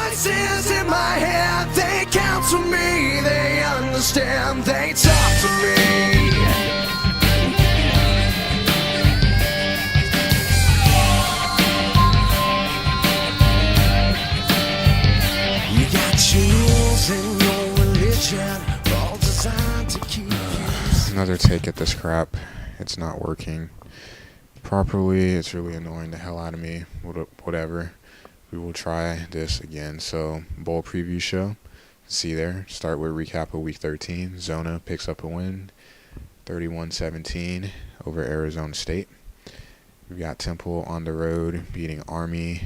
Voices in my head, they counsel me, they understand, they talk to me. You got your rules and your religion, all designed to keep you. Another take at this crap. It's not working properly. It's really annoying the hell out of me. Whatever. We will try this again. So, bowl preview show. See there. Start with recap of week 13. Zona picks up a win, 31-17 over Arizona State. We've got Temple on the road beating Army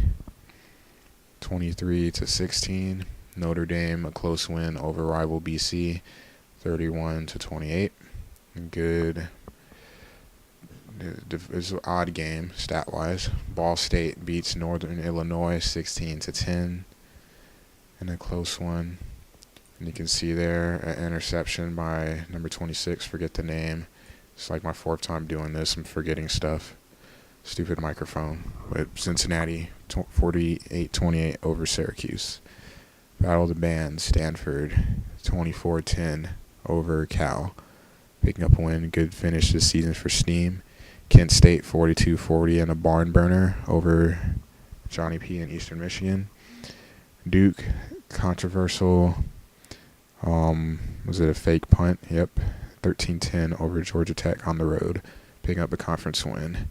23-16. Notre Dame a close win over rival BC 31-28. Good. It's an odd game stat-wise. Ball State beats Northern Illinois 16-10 in a close one. And you can see there an interception by number 26. Forget the name. It's like my fourth time doing this. I'm forgetting stuff. Stupid microphone. With Cincinnati 48-28 over Syracuse. Battle of the Bands. Stanford 24-10 over Cal. Picking up a win. Good finish this season for Steam. Kent State 42-40 and a barn burner over Johnny P in Eastern Michigan. Duke, controversial, was it a fake punt? Yep, 13-10 over Georgia Tech on the road, picking up a conference win.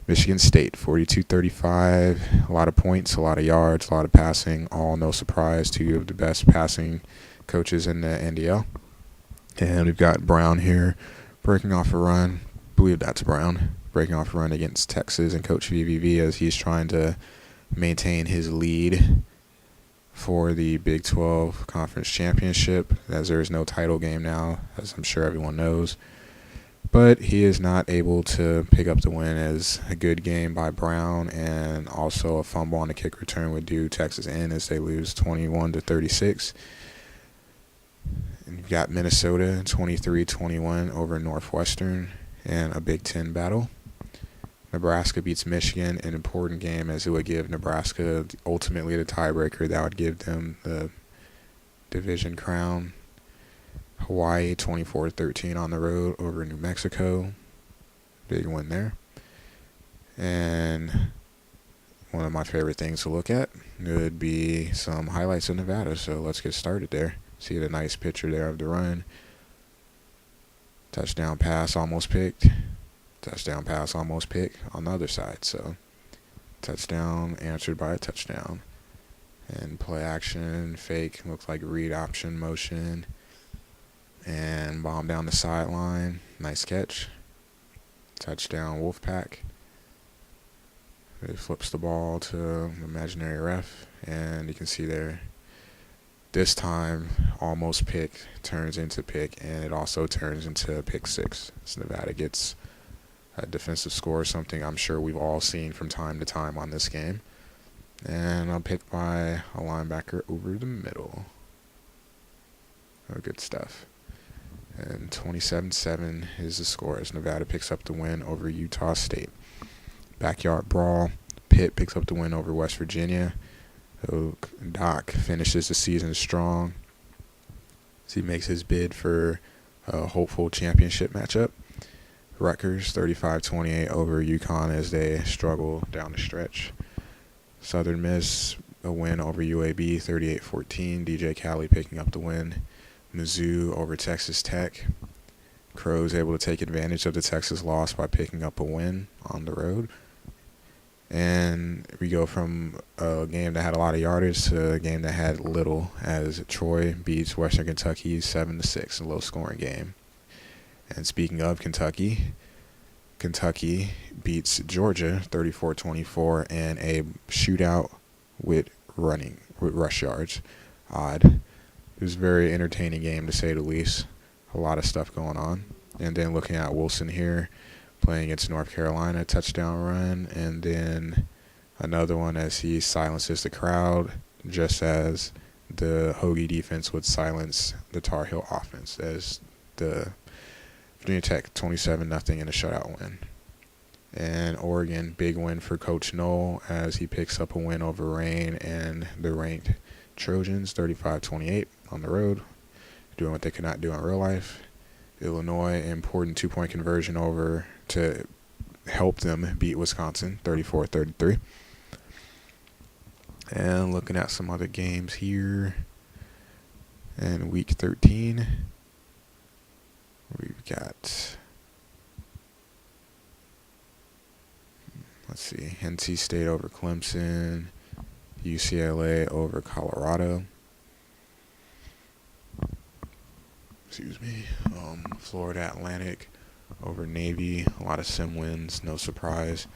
Michigan State 42-35, a lot of points, a lot of yards, a lot of passing, all no surprise, two of the best passing coaches in the NDL. And we've got Brown here breaking off a run. I believe that's Brown breaking off a run against Texas and Coach VVV as he's trying to maintain his lead for the Big 12 Conference Championship, as there is no title game now, as I'm sure everyone knows. But he is not able to pick up the win, as a good game by Brown and also a fumble on the kick return would do Texas in as they lose 21-36. And you've got Minnesota 23-21 over Northwestern in a Big Ten battle. Nebraska beats Michigan, an important game as it would give Nebraska ultimately the tiebreaker that would give them the division crown. Hawaii 24-13 on the road over New Mexico. Big win there. And one of my favorite things to look at would be some highlights of Nevada. So let's get started there. See the nice picture there of the run. Touchdown pass almost picked. Touchdown pass almost picked on the other side. So touchdown answered by a touchdown. And play action, fake, looks like read option motion. And bomb down the sideline. Nice catch. Touchdown Wolfpack. It flips the ball to the imaginary ref. And you can see there, this time, almost pick turns into pick, and it also turns into pick six. So Nevada gets a defensive score, something I'm sure we've all seen from time to time on this game. And I'll pick by a linebacker over the middle. Oh, good stuff. And 27-7 is the score as Nevada picks up the win over Utah State. Backyard brawl. Pitt picks up the win over West Virginia. So Doc finishes the season strong as he makes his bid for a hopeful championship matchup. Rutgers 35-28 over UConn as they struggle down the stretch. Southern Miss a win over UAB 38-14. DJ Cali picking up the win. Mizzou over Texas Tech. Crows able to take advantage of the Texas loss by picking up a win on the road. And we go from a game that had a lot of yardage to a game that had little, as Troy beats Western Kentucky 7-6 in a low-scoring game. And speaking of Kentucky, Kentucky beats Georgia 34-24 in a shootout with rush yards. Odd. It was a very entertaining game, to say the least. A lot of stuff going on. And then looking at Wilson here, playing against North Carolina, touchdown run, and then another one as he silences the crowd, just as the Hoagie defense would silence the Tar Heel offense, as the Virginia Tech 27-0 in a shutout win. And Oregon, big win for Coach Knoll as he picks up a win over Rain and the ranked Trojans, 35-28 on the road, doing what they could not do in real life. Illinois, important 2-point conversion over to help them beat Wisconsin, 34-33. And looking at some other games here, in Week 13, we've got, let's see, NC State over Clemson, UCLA over Colorado. Excuse me. Florida Atlantic over Navy. A lot of sim wins, no surprise.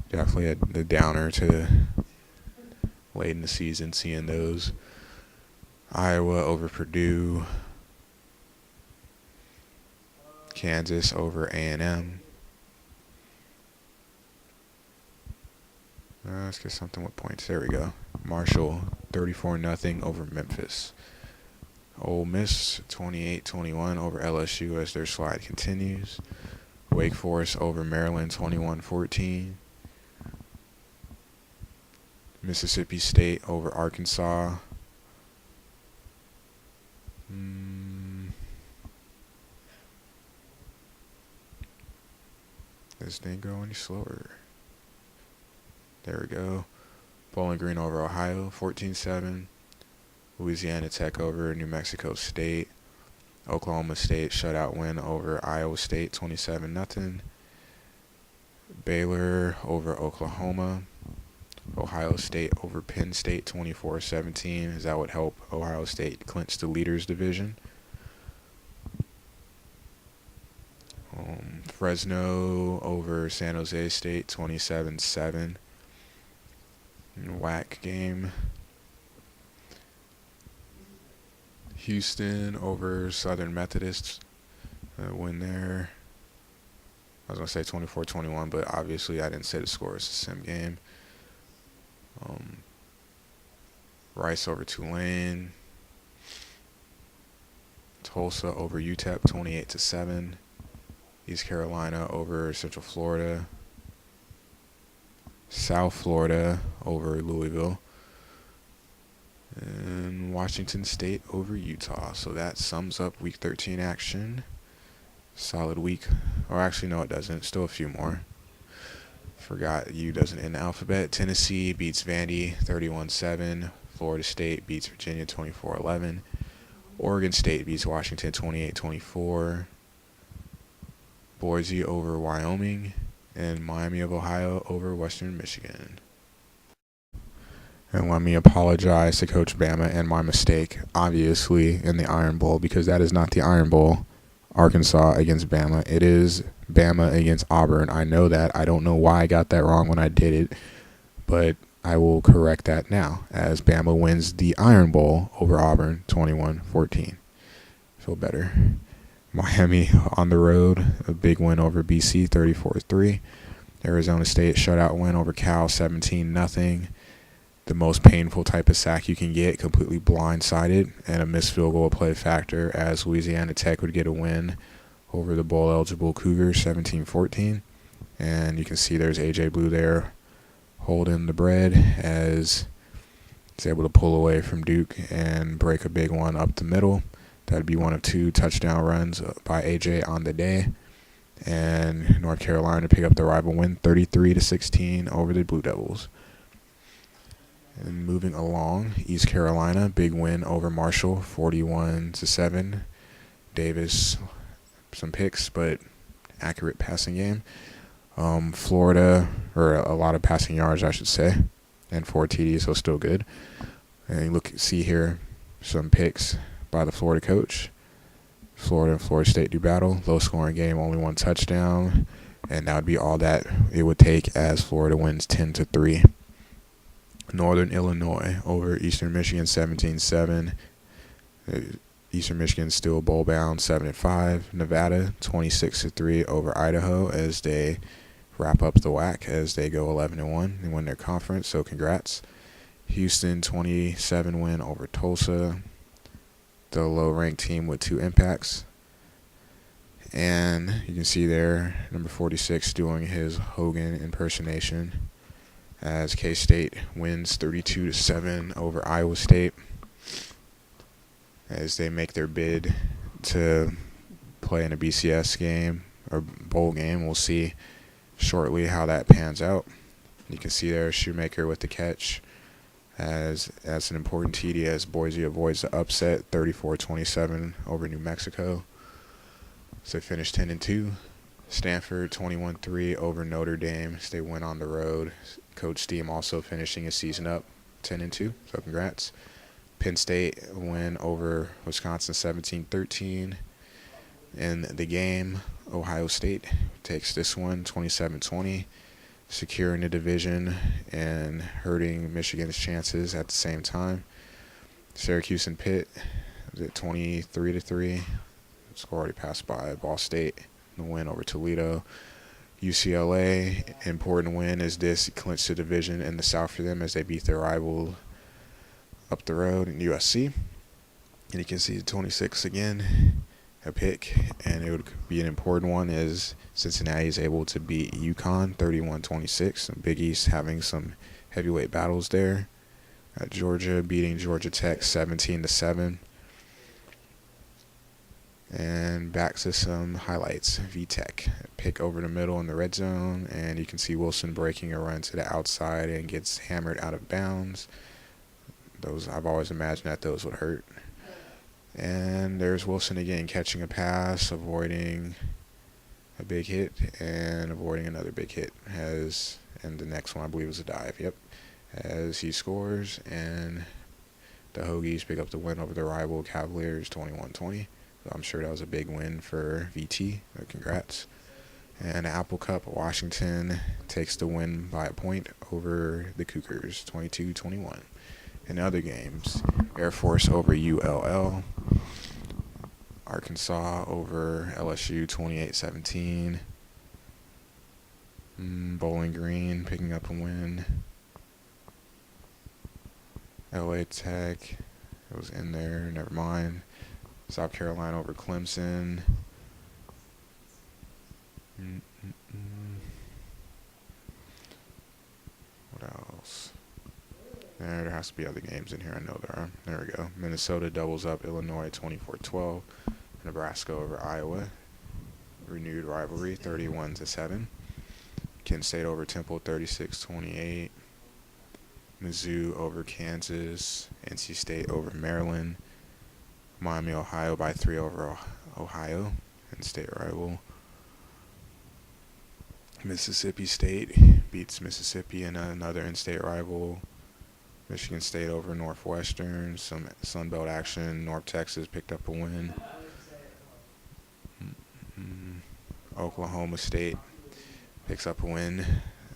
Definitely a downer to late in the season seeing those. Iowa over Purdue. Kansas over A&M. Let's get something with points. There we go. Marshall 34-0 over Memphis. Ole Miss 28-21 over LSU as their slide continues. Wake Forest over Maryland 21-14. Mississippi State over Arkansas. This didn't go any slower. There we go. Bowling Green over Ohio 14-7. Louisiana Tech over New Mexico State. Oklahoma State shutout win over Iowa State 27-0. Baylor over Oklahoma. Ohio State over Penn State 24-17, as that would help Ohio State clinch the leaders division. Fresno over San Jose State 27-7. Whack game. Houston over Southern Methodist, win there. I was going to say 24-21, but obviously I didn't say the score. It's a sim game. Rice over Tulane. Tulsa over UTEP 28-7. East Carolina over Central Florida. South Florida over Louisville. And Washington State over Utah. So that sums up Week 13 action. Solid week. Or actually, no, it doesn't. Still a few more. Forgot U doesn't end the alphabet. Tennessee beats Vandy 31-7. Florida State beats Virginia 24-11. Oregon State beats Washington 28-24. Boise over Wyoming. And Miami of Ohio over Western Michigan. And let me apologize to Coach Bama and my mistake, obviously, in the Iron Bowl, because that is not the Iron Bowl. Arkansas against Bama. It is Bama against Auburn. I know that. I don't know why I got that wrong when I did it, but I will correct that now as Bama wins the Iron Bowl over Auburn 21-14. Feel better. Miami on the road, a big win over BC 34-3. Arizona State shutout win over Cal 17-0. The most painful type of sack you can get, completely blindsided, and a missed field goal play factor as Louisiana Tech would get a win over the bowl-eligible Cougars 17-14. And you can see there's A.J. Blue there holding the bread as he's able to pull away from Duke and break a big one up the middle. That'd be one of 2 touchdown runs by A.J. on the day. And North Carolina pick up the rival win 33-16 over the Blue Devils. And moving along, East Carolina, big win over Marshall, 41-7. Davis, some picks, but accurate passing game. Florida, or a lot of passing yards, I should say, and 4 TDs, so still good. And you see here some picks by the Florida coach. Florida and Florida State do battle. Low-scoring game, only 1 touchdown, and that would be all that it would take as Florida wins 10-3. Northern Illinois over Eastern Michigan 17-7. Eastern Michigan still bowl bound 7-5. Nevada 26-3 over Idaho as they wrap up the WAC as they go 11-1 and win their conference. So congrats. Houston 27 win over Tulsa, the low-ranked team with 2 impacts. And you can see there, number 46 doing his Hogan impersonation as K-State wins 32-7 over Iowa State as they make their bid to play in a BCS game or bowl game. We'll see shortly how that pans out. You can see there Shoemaker with the catch as that's an important TD as Boise avoids the upset 34-27 over New Mexico. So they finished 10-2. Stanford 21-3 over Notre Dame. So they went on the road. Coach Steam also finishing his season up 10-2. So congrats. Penn State win over Wisconsin 17-13. In the game, Ohio State takes this one 27-20, securing the division and hurting Michigan's chances at the same time. Syracuse and Pitt was it 23-3. Score already passed by Ball State. The win over Toledo. UCLA, important win as this clinched the division in the South for them as they beat their rival up the road in USC. And you can see the 26 again, a pick, and it would be an important one as Cincinnati is able to beat UConn 31-26. Big East having some heavyweight battles there. Georgia beating Georgia Tech 17-7. And back to some highlights. VTech pick over the middle in the red zone, and you can see Wilson breaking a run to the outside and gets hammered out of bounds. Those I've always imagined that those would hurt. And there's Wilson again catching a pass, avoiding a big hit, and avoiding another big hit. And the next one I believe was a dive. Yep, as he scores, and the Hokies pick up the win over the rival Cavaliers 21-20. I'm sure that was a big win for VT. Congrats. And Apple Cup, Washington takes the win by a point over the Cougars, 22-21. In other games, Air Force over ULL. Arkansas over LSU, 28-17. Bowling Green picking up a win. LA Tech, it was in there, never mind. South Carolina over Clemson. What else? There has to be other games in here. I know there are. There we go. Minnesota doubles up Illinois 24-12. Nebraska over Iowa. Renewed rivalry 31-7. Kent State over Temple 36-28. Mizzou over Kansas. NC State over Maryland. Miami, Ohio by 3 over Ohio, and state rival. Mississippi State beats Mississippi in another in-state rival. Michigan State over Northwestern. Some Sun Belt action. North Texas picked up a win. Oklahoma State picks up a win.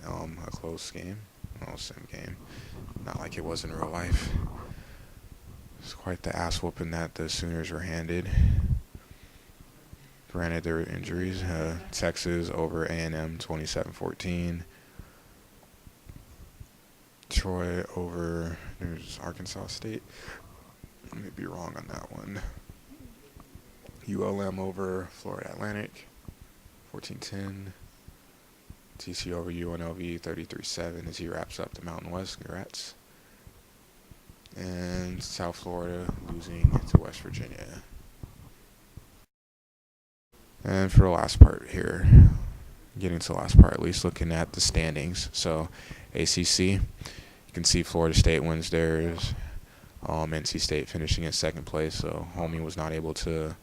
A close game. Same game. Not like it was in real life. It's quite the ass whooping that the Sooners were handed. Granted, there were injuries. Texas over A&M 27-14. Troy over there's Arkansas State. I may be wrong on that one. ULM over Florida Atlantic 14-10. TCU over UNLV 33-7 as he wraps up the Mountain West. Congrats. And South Florida losing to West Virginia. And for the last part here, getting to the last part at least, looking at the standings. So ACC, you can see Florida State wins theirs. NC State finishing in second place, so Homie was not able to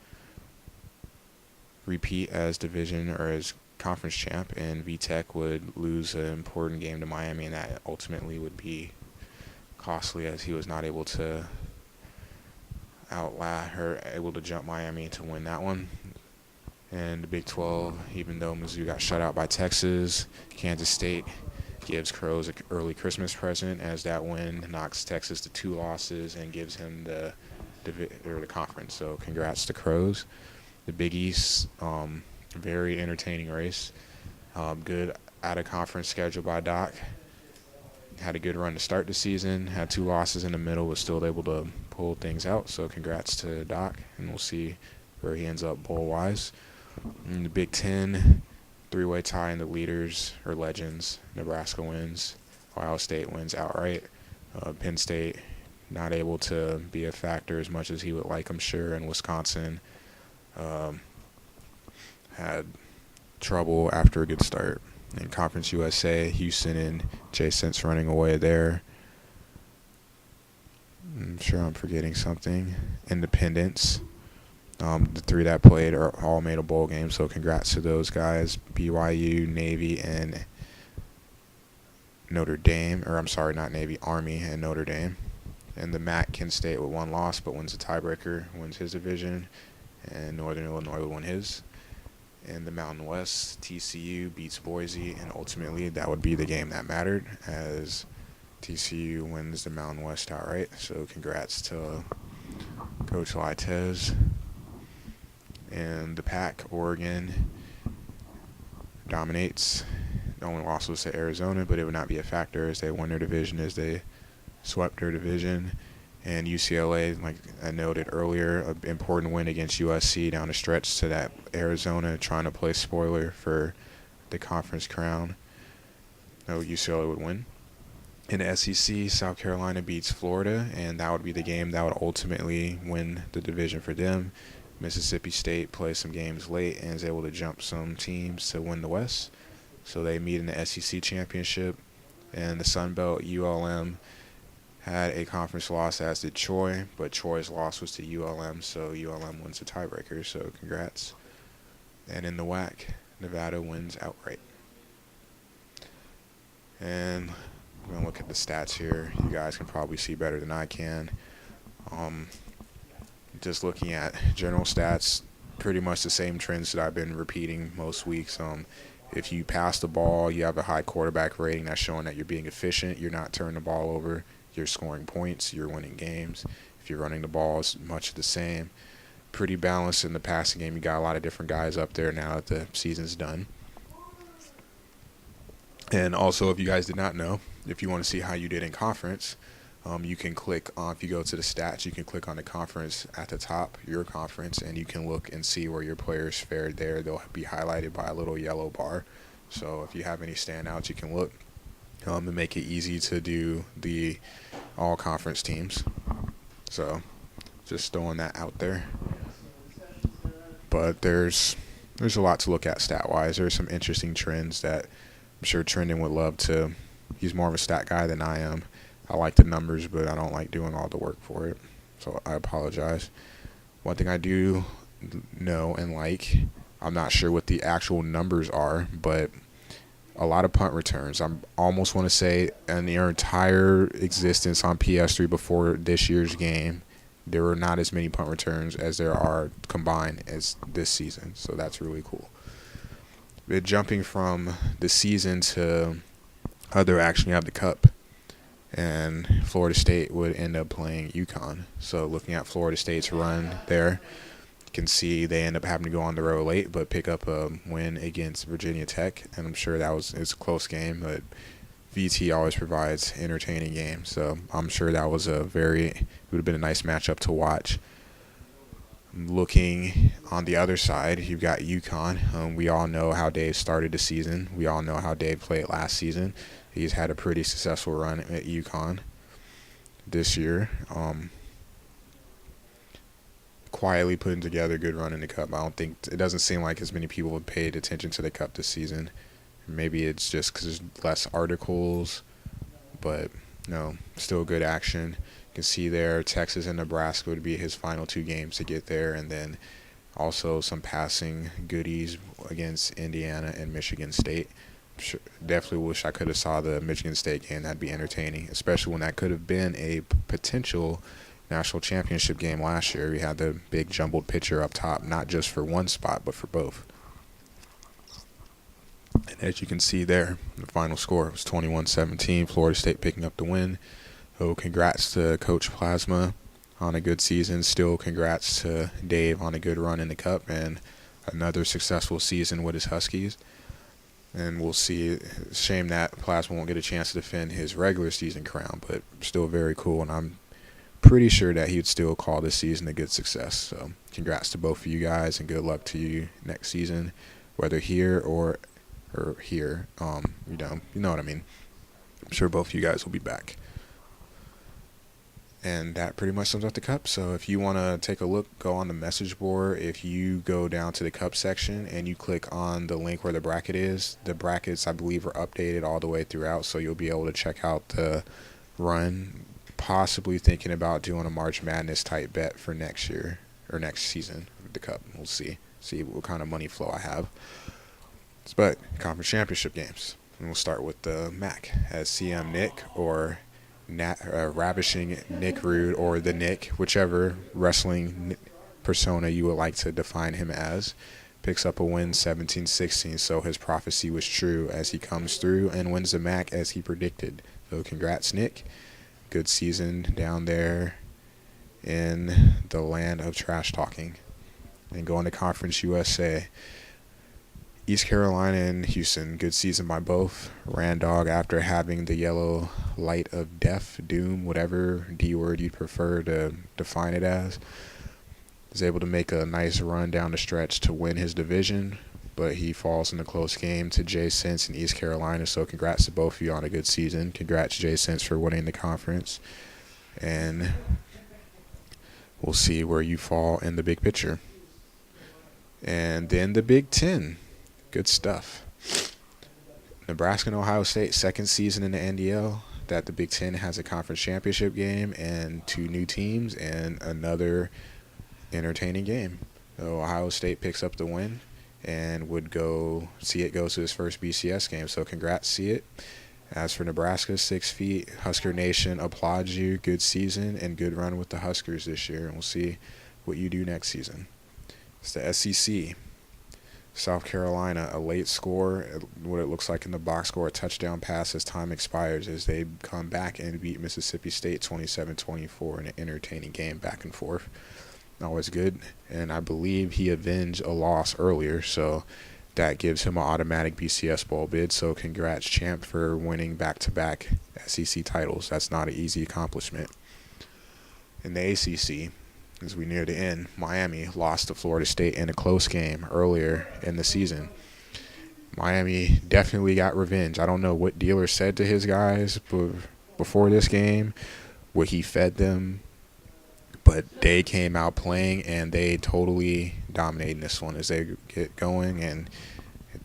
repeat as division or as conference champ, and VTech would lose an important game to Miami, and that ultimately would be costly as he was not able to able to jump Miami to win that one. And the Big 12, even though Mizzou got shut out by Texas, Kansas State gives Crows an early Christmas present as that win knocks Texas to 2 losses and gives him the conference. So congrats to Crows. The Big East, very entertaining race. Good out-of-conference schedule by Doc. Had a good run to start the season, had 2 losses in the middle, was still able to pull things out. So congrats to Doc, and we'll see where he ends up bowl-wise. In the Big Ten, three-way tie in the leaders or legends. Nebraska wins. Ohio State wins outright. Penn State not able to be a factor as much as he would like, I'm sure. And Wisconsin had trouble after a good start. In Conference USA, Houston and Jaycen's running away there. I'm sure I'm forgetting something. Independence. The three that played are all made a bowl game, so congrats to those guys. BYU, Navy, and Notre Dame. Or I'm sorry, not Navy, Army and Notre Dame. And the MAC, Kent State with one loss, but wins the tiebreaker, wins his division. And Northern Illinois would win his. In the Mountain West, TCU beats Boise, and ultimately that would be the game that mattered, as TCU wins the Mountain West outright. So congrats to Coach Laitez. And the Pac, Oregon dominates. The only loss was to Arizona, but it would not be a factor as they won their division, as they swept their division. And UCLA, like I noted earlier, an important win against USC down the stretch to that Arizona, trying to play spoiler for the conference crown. No, UCLA would win. In the SEC, South Carolina beats Florida, and that would be the game that would ultimately win the division for them. Mississippi State plays some games late and is able to jump some teams to win the West. So they meet in the SEC championship. And the Sun Belt, ULM had a conference loss, as did Troy, but Troy's loss was to ULM, so ULM wins the tiebreaker, so congrats. And in the WAC, Nevada wins outright. And I'm going to look at the stats here. You guys can probably see better than I can. Just looking at general stats, pretty much the same trends that I've been repeating most weeks. If you pass the ball, you have a high quarterback rating. That's showing that you're being efficient. You're not turning the ball over. You're scoring points. You're winning games. If you're running the ball, it's much the same. Pretty balanced in the passing game. You got a lot of different guys up there now that the season's done. And also, if you guys did not know, if you want to see how you did in conference, you can click on, if you go to the stats, you can click on the conference at the top, your conference, and you can look and see where your players fared there. They'll be highlighted by a little yellow bar. So if you have any standouts, you can look and make it easy to do the all-conference teams. So just throwing that out there. But there's a lot to look at stat-wise. There's some interesting trends that I'm sure Trendon would love to. He's more of a stat guy than I am. I like the numbers, but I don't like doing all the work for it. So I apologize. One thing I do know and like, I'm not sure what the actual numbers are, but a lot of punt returns. I almost want to say in their entire existence on PS3 before this year's game, there were not as many punt returns as there are combined as this season. So that's really cool. But jumping from the season to other action, you have the Cup. And Florida State would end up playing UConn. So looking at Florida State's run there, you can see they end up having to go on the road late, but pick up a win against Virginia Tech. And I'm sure it's a close game, but VT always provides entertaining games. So I'm sure that was it would have been a nice matchup to watch. Looking on the other side, you've got UConn. We all know how Dave started the season. We all know how Dave played last season. He's had a pretty successful run at UConn this year. Quietly putting together a good run in the Cup. It doesn't seem like as many people have paid attention to the Cup this season. Maybe it's just because there's less articles, but no, still good action. You can see there Texas and Nebraska would be his final two games to get there, and then also some passing goodies against Indiana and Michigan State. Sure, definitely wish I could have saw the Michigan State game. That'd be entertaining, especially when that could have been a potential national championship game last year. We had the big jumbled picture up top, not just for one spot, but for both. And as you can see there, the final score was 21-17, Florida State picking up the win. So congrats to Coach Plasma on a good season. Still congrats to Dave on a good run in the Cup and another successful season with his Huskies. And we'll see. Shame that Plasma won't get a chance to defend his regular season crown, but still very cool. And I'm pretty sure that he would still call this season a good success. So congrats to both of you guys, and good luck to you next season, whether here or here. You know what I mean. I'm sure both of you guys will be back. And that pretty much sums up the cup. So if you want to take a look, go on the message board. If you go down to the cup section and you click on the link where the bracket is, the brackets, I believe, are updated all the way throughout. So you'll be able to check out the run. Possibly thinking about doing a March Madness type bet for next year or next season with the cup. We'll see what kind of money flow I have. But conference championship games. And we'll start with the MAC as CM Nick or Ravishing Nick Rude, or the Nick, whichever wrestling persona you would like to define him as, picks up a win 17-16. So his prophecy was true as he comes through and wins the MAC as he predicted. So congrats, Nick. Good season down there in the land of trash talking. And going to Conference USA. East Carolina and Houston, good season by both. Randog, after having the yellow light of death, doom, whatever D word you'd prefer to define it as, is able to make a nice run down the stretch to win his division, but he falls in a close game to Jay Sense in East Carolina. So congrats to both of you on a good season. Congrats, Jay Sense, for winning the conference. And we'll see where you fall in the big picture. And then the Big Ten. Good stuff. Nebraska and Ohio State, second season in the NDL that the Big Ten has a conference championship game and two new teams and another entertaining game. So Ohio State picks up the win and would go to his first BCS game. So congrats, see it. As for Nebraska, 6 feet, Husker Nation applauds you. Good season and good run with the Huskers this year. And we'll see what you do next season. It's the SEC. South Carolina, a late score, what it looks like in the box score, a touchdown pass as time expires as they come back and beat Mississippi State 27-24 in an entertaining game back and forth. Always good. And I believe he avenged a loss earlier, so that gives him an automatic BCS bowl bid. So congrats, champ, for winning back-to-back SEC titles. That's not an easy accomplishment. In the ACC, as we near the end, Miami lost to Florida State in a close game earlier in the season. Miami definitely got revenge. I don't know what Dealer said to his guys before this game, what he fed them, but they came out playing and they totally dominated this one as they get going, and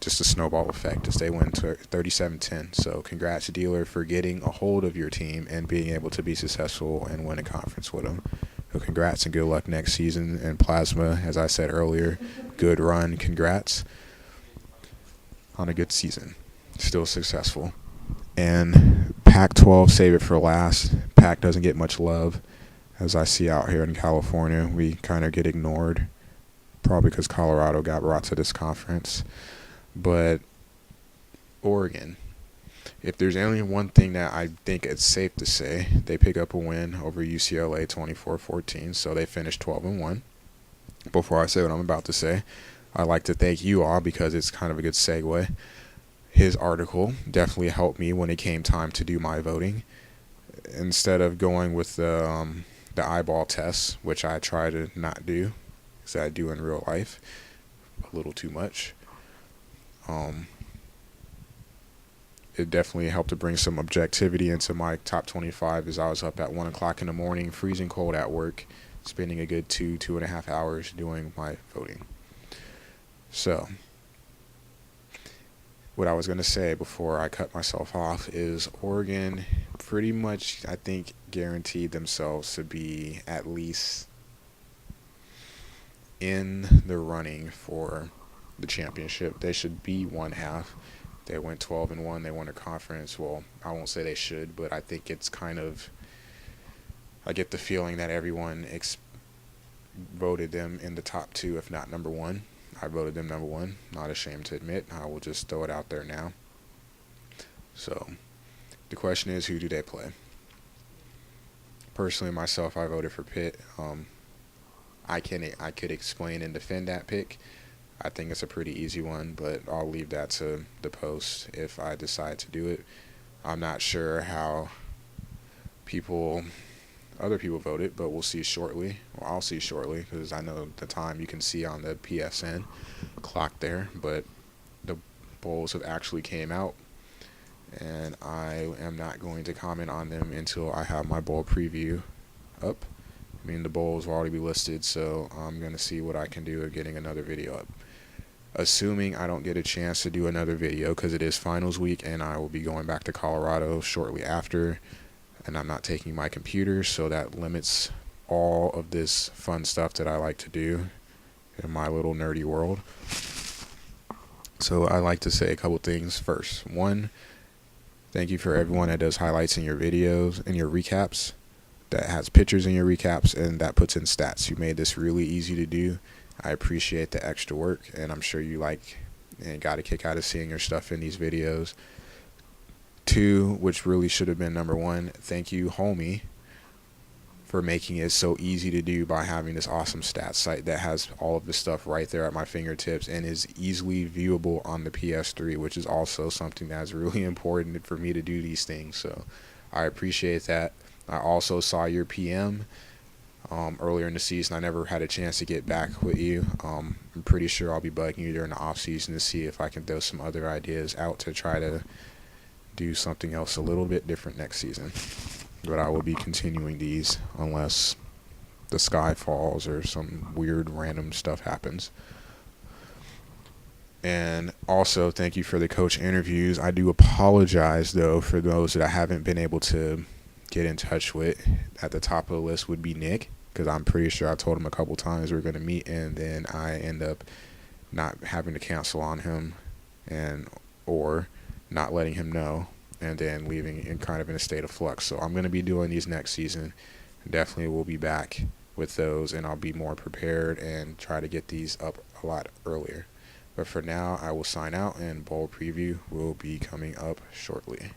just a snowball effect as they win 37-10. So congrats, Dealer, for getting a hold of your team and being able to be successful and win a conference with them. So congrats and good luck next season. And Plasma, as I said earlier, good run. Congrats on a good season. Still successful. And Pac-12, save it for last. Pac doesn't get much love, as I see out here in California. We kind of get ignored, probably because Colorado got brought to this conference. But Oregon, if there's only one thing that I think it's safe to say, they pick up a win over UCLA 24-14, so they finished 12-1. Before I say what I'm about to say, I'd like to thank you all because it's kind of a good segue. His article definitely helped me when it came time to do my voting. Instead of going with the eyeball test, which I try to not do, because I do in real life a little too much. It definitely helped to bring some objectivity into my top 25 as I was up at 1 o'clock in the morning, freezing cold at work, spending a good 2.5 hours doing my voting. So, what I was going to say before I cut myself off is Oregon pretty much, I think, guaranteed themselves to be at least in the running for the championship. They should be one half. They went 12-1. They won a conference. Well, I won't say they should, but I think it's kind of, I get the feeling that everyone voted them in the top 2, if not number 1. I voted them number 1. Not ashamed to admit. I will just throw it out there now. So, the question is, who do they play? Personally, myself, I voted for Pitt. I could explain and defend that pick. I think it's a pretty easy one, but I'll leave that to the post if I decide to do it. I'm not sure how people other people voted, but we'll see shortly. Well, I'll see shortly because I know the time you can see on the PSN clock there. But the bowls have actually came out, and I am not going to comment on them until I have my bowl preview up. I mean, the bowls will already be listed, so I'm going to see what I can do of getting another video up. Assuming I don't get a chance to do another video because it is finals week and I will be going back to Colorado shortly after, and I'm not taking my computer, so that limits all of this fun stuff that I like to do in my little nerdy world. So I like to say a couple things first. One, thank you for everyone that does highlights in your videos and your recaps, that has pictures in your recaps, and that puts in stats. You made this really easy to do. I appreciate the extra work, and I'm sure you like and got a kick out of seeing your stuff in these videos. Two, which really should have been number one, thank you, homie, for making it so easy to do by having this awesome stats site that has all of the stuff right there at my fingertips and is easily viewable on the PS3, which is also something that's really important for me to do these things. So I appreciate that. I also saw your PM earlier in the season. I never had a chance to get back with you. I'm pretty sure I'll be bugging you during the off season to see if I can throw some other ideas out to try to do something else a little bit different next season. But I will be continuing these unless the sky falls or some weird random stuff happens. And also, thank you for the coach interviews. I do apologize, though, for those that I haven't been able to get in touch with. At the top of the list would be Nick, because I'm pretty sure I told him a couple times we are going to meet, and then I end up not having to cancel on him and or not letting him know, and then leaving in kind of in a state of flux. So I'm going to be doing these next season. Definitely will be back with those, and I'll be more prepared and try to get these up a lot earlier. But for now, I will sign out, and bowl preview will be coming up shortly.